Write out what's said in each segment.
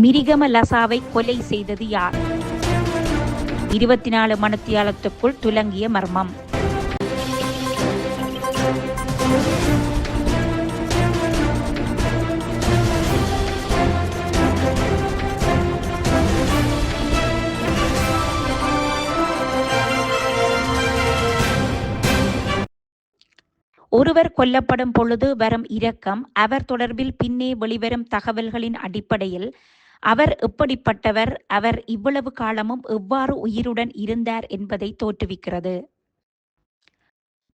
மிரிகம லசாவை கொலை செய்தது யார்? 24 மணித்தியாலத்துக்குள் துலங்கிய மர்மம். ஒருவர் கொல்லப்படும் பொழுது வரும் இரக்கம், அவர் தொடர்பில் பின்னே வெளிவரும் தகவல்களின் அடிப்படையில் அவர் எப்படிப்பட்டவர், அவர் இவ்வளவு காலமும் எவ்வாறு உயிருடன் இருந்தார் என்பதை தோற்றுவிக்கிறது.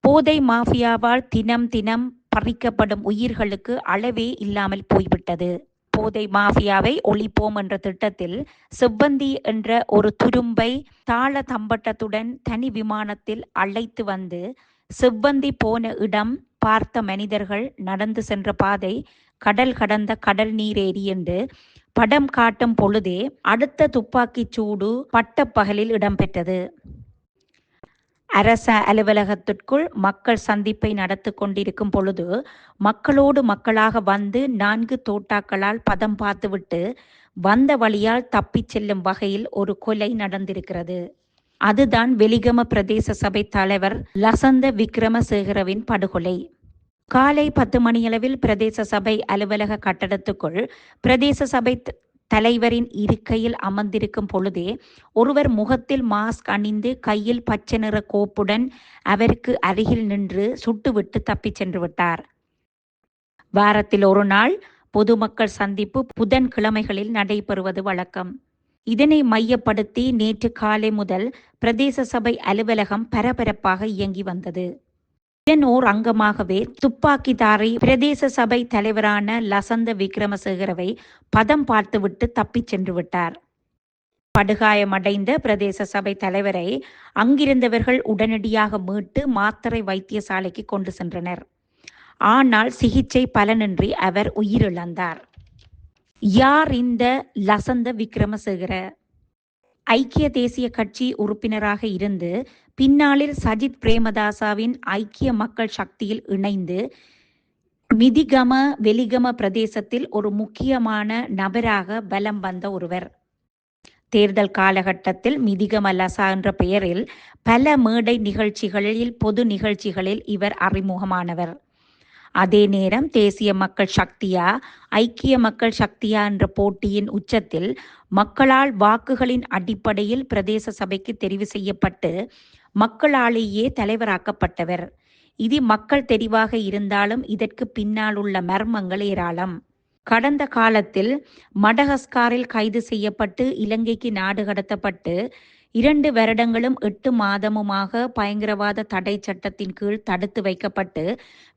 போதை மாஃபியாவால் தினம் தினம் பறிக்கப்படும் உயிர்களுக்கு அளவே இல்லாமல் போய்விட்டது. போதை மாஃபியாவை ஒழிப்போம் என்ற திட்டத்தில் செவ்வந்தி என்ற ஒரு துரும்பை தாள தம்பட்டத்துடன் தனி விமானத்தில் அழைத்து வந்து செவ்வந்தி போன இடம், பார்த்த மனிதர்கள், நடந்து சென்ற பாதை, கடல் கடந்த கடல் நீரேரி என்று படம் காட்டும் பொழுதே அடுத்த துப்பாக்கிச் சூடு பட்டப்பகலில் இடம்பெற்றது. அரச அலுவலகத்திற்குள் மக்கள் சந்திப்பை நடத்தி கொண்டிருக்கும் பொழுது மக்களோடு மக்களாக வந்து 4 தோட்டாக்களால் பதம் பார்த்துவிட்டு வந்த வழியால் தப்பிச் செல்லும் வகையில் ஒரு கொலை நடந்திருக்கிறது. அதுதான் வெலிகம பிரதேச சபை தலைவர் லசந்த விக்ரமசேகரவின் படுகொலை. காலை 10 மணியளவில் பிரதேச சபை அலுவலக கட்டடத்துக்குள் பிரதேச சபை தலைவரின் இருக்கையில் அமர்ந்திருக்கும் பொழுதே ஒருவர் முகத்தில் மாஸ்க் அணிந்து கையில் பச்சை நிற கோப்புடன் அவருக்கு அருகில் நின்று சுட்டுவிட்டு தப்பிச் சென்று விட்டார். வாரத்தில் ஒரு நாள் பொதுமக்கள் சந்திப்பு புதன்கிழமைகளில் நடைபெறுவது வழக்கம். இதனை மையப்படுத்தி நேற்று காலை முதல் பிரதேச சபை அலுவலகம் பரபரப்பாக இயங்கி வந்தது. இதன் ஓர் அங்கமாகவே துப்பாக்கிதாரி பிரதேச சபை தலைவரான லசந்த விக்ரமசேகரவை பதம் பார்த்துவிட்டு தப்பிச் சென்று விட்டார். படுகாயமடைந்த பிரதேச சபை தலைவரை அங்கிருந்தவர்கள் உடனடியாக மீட்டு மாத்தறை வைத்தியசாலைக்கு கொண்டு சென்றனர். ஆனால் சிகிச்சை பலனின்றி அவர் உயிரிழந்தார். யார் இந்த லசந்த விக்ரமசேகர? ஐக்கிய தேசிய கட்சி உறுப்பினராக இருந்து பின்னாளில் சஜித் பிரேமதாசவின் ஐக்கிய மக்கள் சக்தியில் இணைந்து மிதிகம வெலிகம பிரதேசத்தில் ஒரு முக்கியமான நபராக பலம் வந்த ஒருவர். தேர்தல் காலகட்டத்தில் மிதிகம லசா என்ற பெயரில் பல மேடை நிகழ்ச்சிகளில், பொது நிகழ்ச்சிகளில் இவர் அறிமுகமானவர். அதே நேரம் தேசிய மக்கள் சக்தியா, ஐக்கிய மக்கள் சக்தியா என்ற போட்டியின் உச்சத்தில் மக்களால் வாக்குகளின் அடிப்படையில் பிரதேச சபைக்கு தெரிவு செய்யப்பட்டு மக்களாலேயே தலைவராக்கப்பட்டவர். இது மக்கள் தெரிவாக இருந்தாலும் இதற்கு பின்னால் உள்ள மர்மங்கள் ஏராளம். கடந்த காலத்தில் மடகஸ்காரில் கைது செய்யப்பட்டு இலங்கைக்கு நாடு கடத்தப்பட்டு 2 வருடங்களும் 8 மாதமுமாக பயங்கரவாத தடை சட்டத்தின் கீழ் தடுத்து வைக்கப்பட்டு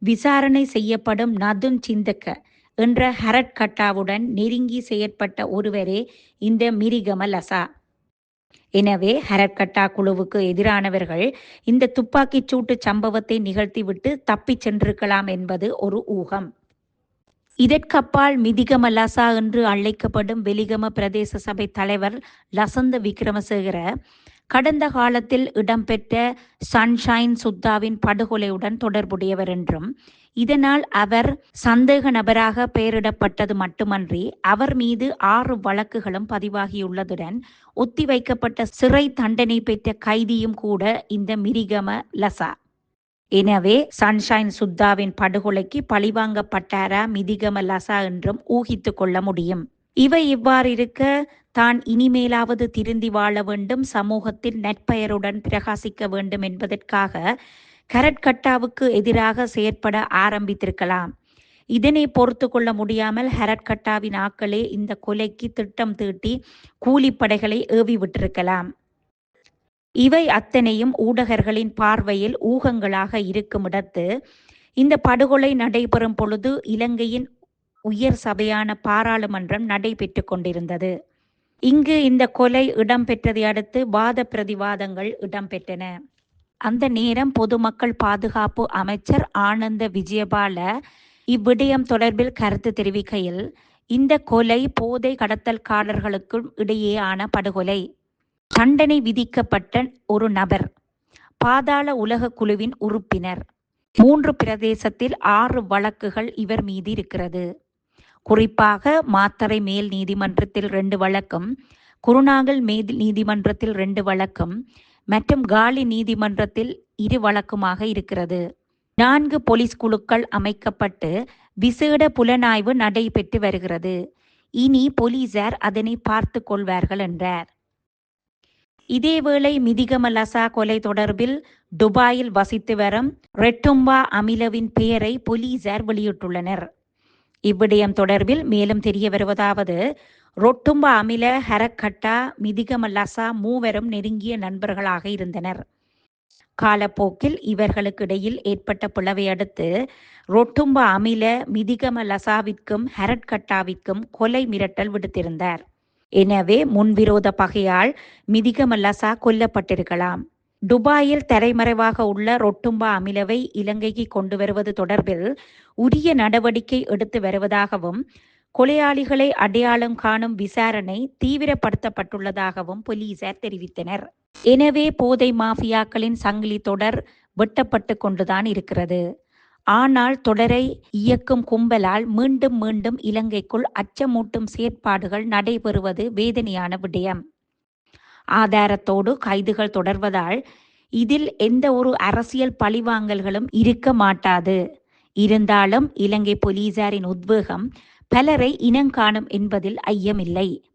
விசாரணை செய்யப்படும் நதுன் சிந்தக்க என்ற ஹரட் கட்டாவுடன் நெருங்கி செயற்பட்ட ஒருவரே இந்த மிரிகம லசா. எனவே ஹரட் கட்டா குழுவுக்கு எதிரானவர்கள் இந்த துப்பாக்கிச் சூட்டு சம்பவத்தை நிகழ்த்திவிட்டு தப்பிச் சென்றிருக்கலாம் என்பது ஒரு ஊகம். இதற்கப்பால் மிதிகம லசா என்று அழைக்கப்படும் வெலிகம பிரதேச சபை தலைவர் லசந்த விக்ரமசேகர கடந்த காலத்தில் இடம்பெற்ற சன்ஷைன் சுத்தாவின் படுகொலையுடன் தொடர்புடையவர் என்றும், இதனால் அவர் சந்தேக நபராக பெயரிடப்பட்டது மட்டுமன்றி அவர் மீது 6 வழக்குகளும் பதிவாகியுள்ளதுடன் ஒத்திவைக்கப்பட்ட சிறை தண்டனை பெற்ற கைதியும் கூட இந்த மிரிகம லசா. எனவே சன்ஷைன் சுத்தாவின் படுகொலைக்கு பழிவாங்கப்பட்டாரா மிதிகம லசா என்றும் ஊகித்து கொள்ள முடியும். இவை இவ்வாறு இருக்க, தான் இனிமேலாவது திருந்தி வாழ வேண்டும், சமூகத்தில் நற்பெயருடன் பிரகாசிக்க வேண்டும் என்பதற்காக ஹரட்கட்டாவுக்கு எதிராக செயற்பட ஆரம்பித்திருக்கலாம். இதனை பொறுத்து கொள்ள முடியாமல் ஹரட்கட்டாவின் ஆக்களே இந்த கொலைக்கு திட்டம் தீட்டி கூலிப்படைகளை ஏவி விட்டிருக்கலாம். இவை அத்தனையும் ஊடகர்களின் பார்வையில் ஊகங்களாக இருக்கும் இடத்து இந்த படுகொலை நடைபெறும் பொழுது இலங்கையின் உயர் சபையான பாராளுமன்றம் நடைபெற்று கொண்டிருந்தது. இங்கு இந்த கொலை இடம்பெற்றதை அடுத்து வாத பிரதிவாதங்கள் இடம்பெற்றன. அந்த நேரம் பொதுமக்கள் பாதுகாப்பு அமைச்சர் ஆனந்த விஜயபால இவ்விடயம் தொடர்பில் கருத்து தெரிவிக்கையில், இந்த கொலை போதை கடத்தல்காரர்களுக்கும் இடையேயான படுகொலை. தண்டனை விதிக்கப்பட்ட ஒரு நபர், பாதாள உலக குழுவின் உறுப்பினர், 3 பிரதேசத்தில் 6 வழக்குகள் இவர் மீது இருக்கிறது. குறிப்பாக மாத்தறை மேல் நீதிமன்றத்தில் 2 வழக்கும், குருநாகல் மேல் நீதிமன்றத்தில் 2 வழக்கும் மற்றும் காலி நீதிமன்றத்தில் 2 வழக்குமாக இருக்கிறது. 4 போலீஸ் குழுக்கள் அமைக்கப்பட்டு விசேட புலனாய்வு நடைபெற்று வருகிறது. இனி போலீசார் அதனை பார்த்து கொள்வார்கள் என்றார். இதேவேளை மிதிகம லசா கொலை தொடர்பில் துபாயில் வசித்து வரும் ரெட்டும்பா அமிலவின் பெயரை போலீசார் வெளியிட்டுள்ளனர். இவ்விடயம் தொடர்பில் மேலும் தெரிய வருவதாவது, ரொட்டும்பா அமில, ஹரக்கட்டா, மிதிகம லசா மூவரும் நெருங்கிய நண்பர்களாக இருந்தனர். காலப்போக்கில் இவர்களுக்கு இடையில் ஏற்பட்ட பிளவை அடுத்து ரொட்டும்பா அமில மிதிகம லசாவிற்கும் ஹரட்கட்டாவிற்கும் கொலை மிரட்டல் விடுத்திருந்தார். எனவே முன்விரோத பகையால் மிதிகம லசா கொல்லப்பட்டிருக்கலாம். துபாயில் தரைமறைவாக உள்ள ரொட்டும்பா அமிலவை இலங்கைக்கு கொண்டு வருவது தொடர்பில் உரிய நடவடிக்கை எடுத்து வருவதாகவும், கொலையாளிகளை அடையாளம் காணும் விசாரணை தீவிரப்படுத்தப்பட்டுள்ளதாகவும் போலீசார் தெரிவித்தனர். எனவே போதை மாஃபியாக்களின் சங்கிலி தொடர் வெட்டப்பட்டு கொண்டுதான் இருக்கிறது. ஆனால் தொடரை இயக்கும் கும்பலால் மீண்டும் மீண்டும் இலங்கைக்குள் அச்சமூட்டும் செயற்பாடுகள் நடைபெறுவது வேதனையான விடயம். ஆதாரத்தோடு கைதுகள் தொடர்வதால் இதில் எந்த ஒரு அரசியல் பழிவாங்கல்களும் இருக்க மாட்டாது. இருந்தாலும் இலங்கை போலீசாரின் உத்வேகம் பலரை இனங்காணும் என்பதில் ஐயமில்லை.